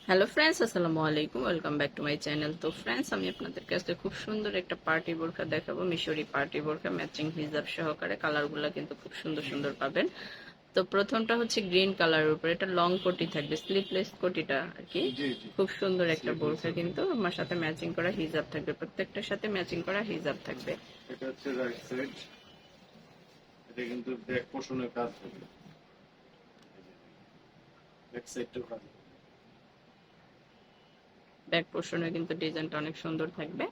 Hello friends, আসসালামু আলাইকুম। Welcome back to my channel. তো ফ্রেন্ডস, আমি আপনাদের কাছে খুব সুন্দর একটা পার্টি বোরকা দেখাবো, মিশরি পার্টি বোরকা, ম্যাচিং হিজাব সহকারে। কালারগুলো কিন্তু খুব সুন্দর সুন্দর পাবেন। তো প্রথমটা হচ্ছে গ্রিন কালারের উপর, এটা লং কোটি থাকবে, স্লিপলেস কোটিটা আর কি। জি জি খুব সুন্দর একটা স্লিপলেস বোরকা, হবে। কিন্তু আমার সাথে ম্যাচিং করা হিজাব থাকবে, প্রত্যেকটার সাথে ম্যাচিং করা হিজাব থাকবে। এটা হচ্ছে রাইট সাইড। এটা কিন্তু ব্যাক পোর্শনের কাজ হবে, ব্যাক সাইডটাও কাজ হবে। ব্যাক পোর্শনে কিন্তু ডিজাইনটা অনেক সুন্দর থাকবে।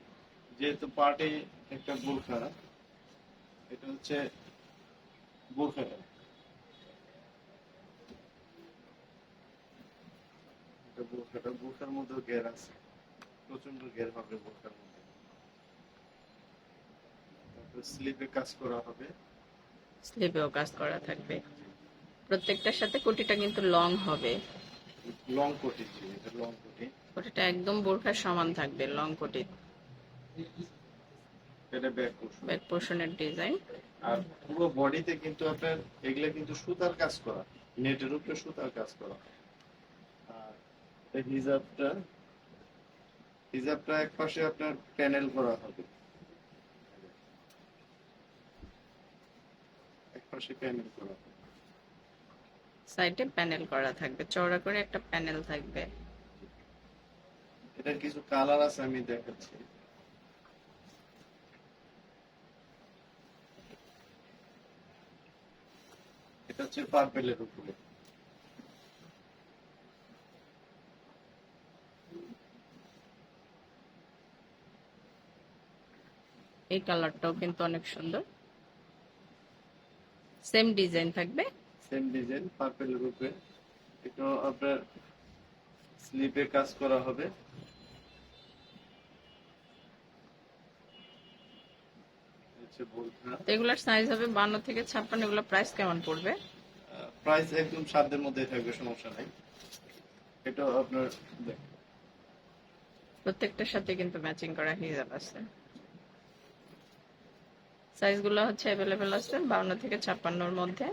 যেহেতু পার্টি একটা বোরখা, এটা হচ্ছে বোরখাটা, এটা বোরখাটা, বোরখার মধ্যেও ঘের আছে, প্রচন্ড ঘের হবে বোরখার মধ্যে। তারপর স্লিপে কাজ করা হবে। স্লিপেও কাজ করা থাকবে। প্রত্যেকটার সাথে কোটিটা কিন্তু লং হবে। লং কোটি, জি এটা লং কোটি। কোটিটা একদম বোরখার সমান থাকবে, লং কোটি। এটা ব্যাক পোর্শন। ব্যাক পোর্শনের ডিজাইন। আর পুরো বডিতে কিন্তু আপনার এগুলা কিন্তু সুতার কাজ করা, নেটের উপরে সুতার কাজ করা। আর এই হিজাবটা এক পাশে আপনার প্যানেল করা হবে, এক পাশে প্যানেল করা হবে। সাইডে প্যানেল করা থাকবে, চওড়া করে একটা প্যানেল থাকবে। এটার কিছু কালার আছে, আমি দেখাচ্ছি। এটা হচ্ছে পার্পেলের উপরে। এই কালারটাও কিন্তু অনেক সুন্দর, সেম ডিজাইন থাকবে। সেম ডিজাইন পার্পেলের উপরে। এটা আপনার স্লিপে কাজ করা হবে। হচ্ছে বোরখা। তো এগুলোর সাইজ হবে 52 থেকে 56। এগুলো প্রাইস কেমন পড়বে? প্রাইস একদম সাধ্যের মধ্যে থাকবে, সমস্যা নাই। এটা আপনার দেখেন, প্রত্যেকটার সাথে কিন্তু ম্যাচিং করা হিজাব আছে। সাইজগুলো হচ্ছে অ্যাভেলেবেল আছে 52 থেকে 56-র মধ্যে।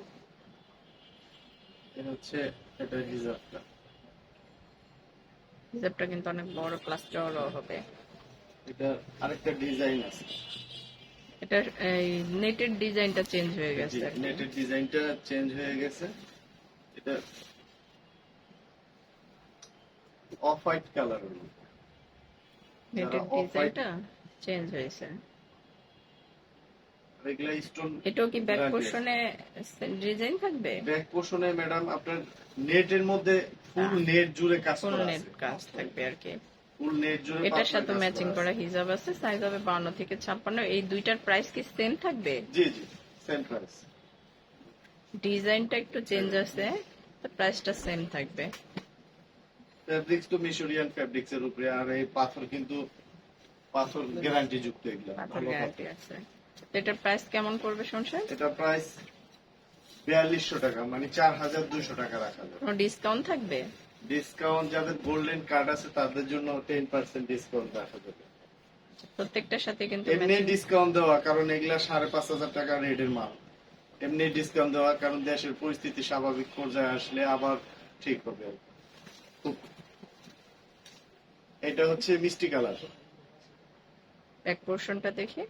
এটা হচ্ছে এটা হিজাবটা। হিজাবটা কিন্তু অনেক বড় প্লাস চওড়াও হবে। এটা আরেকটা ডিজাইন আছে। এটার এই নেটের ডিজাইনটা চেঞ্জ হয়ে জি, গেছে আর কি। নেটের ডিজাইনটা চেঞ্জ হয়ে গেছে। এটা অফ হোয়াইট কালার হলো। যারা নেটের অফ হোয়াইট, ডিজাইনটা চেঞ্জ হয়েছে। এগুলা স্টোন এটাও কি ব্যাক রাখলে পোর্শনে ডিজাইন থাকবে? ব্যাক পোর্শনে ম্যাডাম আপনার নেটের মধ্যে ফুল নেট জুড়ে কাজ ফুল করা নেট আছে, কাজ থাকবে আর কি। ফুল নেট জুড়ে এটার পাথরের সাথে কাজ ম্যাচিং করা করা আছে। হিজাব আছে, সাইজ হবে 52 থেকে 56। এই দুইটার প্রাইস কি সেম থাকবে? জি জি, সেম প্রাইস। ডিজাইনটা একটু চেঞ্জ আছে, তো প্রাইসটা সেম থাকবে। ফেব্রিক্স তো মিশরিয়ান ফেব্রিক্স এর উপরে, আর এই পাথর কিন্তু পাথর গ্যারান্টি যুক্ত, এগুলা পাথর ভালো গ্যারান্টি পাথর। আছে। তো এটার প্রাইস কেমন পড়বে সংসার? এটা প্রাইস 4200 টাকা, মানে 4200 টাকা রাখা যাবে। কোনো ডিসকাউন্ট থাকবে? ডিসকাউন্ট যাদের গোল্ডেন কার্ড আছে তাদের জন্য 10% ডিসকাউন্ট রাখা যাবে। প্রত্যেকটার সাথে কিন্তু এমনি ম্যাচিং। ডিসকাউন্ট দেওয়া, কারণ এগুলা 5500 টাকা রেটের মাল। এমনি ডিসকাউন্ট দেওয়া কারণ দেশের পরিস্থিতি স্বাভাবিক পর্যায়ে আসলে আবার ঠিক হবে। খুব- এটা হচ্ছে মিষ্টি কালার। ব্যাক পোর্শনটা দেখি।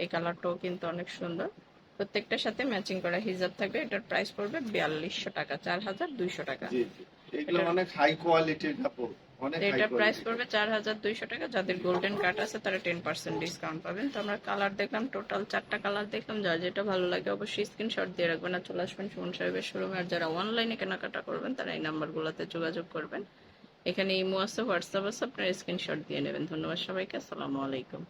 এই কালারটাও কিন্তু অনেক সুন্দর। প্রত্যেকটার সাথে ম্যাচিং করা হিজাব থাকবে। এটার প্রাইস পড়বে 4200 টাকা, 4200 টাকা। জি জি, এগুলো এটার অনেক হাই কোয়ালিটির কাপড়, অনেক হাই এটার প্রাইস কোয়ালিটি। পড়বে 4200 টাকা। যাদের গোল্ডেন কার্ড আছে তারা 10% ডিসকাউন্ট পাবেন। তো আমরা কালার দেখলাম, টোটাল 4টা কালার দেখলাম। যার যেটা ভালো লাগে অবশ্যই স্ক্রিনশট দিয়ে রাখবেন আর চলে আসবেন সুমন সাহেবের শোরুমে। আর যারা অনলাইনে কেনাকাটা করবেন তারা এই নাম্বারগুলোতে যোগাযোগ করবেন। এখানে ইমো আছে, হোয়াটসঅ্যাপ আছে, আপনারা স্ক্রিনশট দিয়ে নেবেন। ধন্যবাদ সবাইকে, আসসালামু আলাইকুম।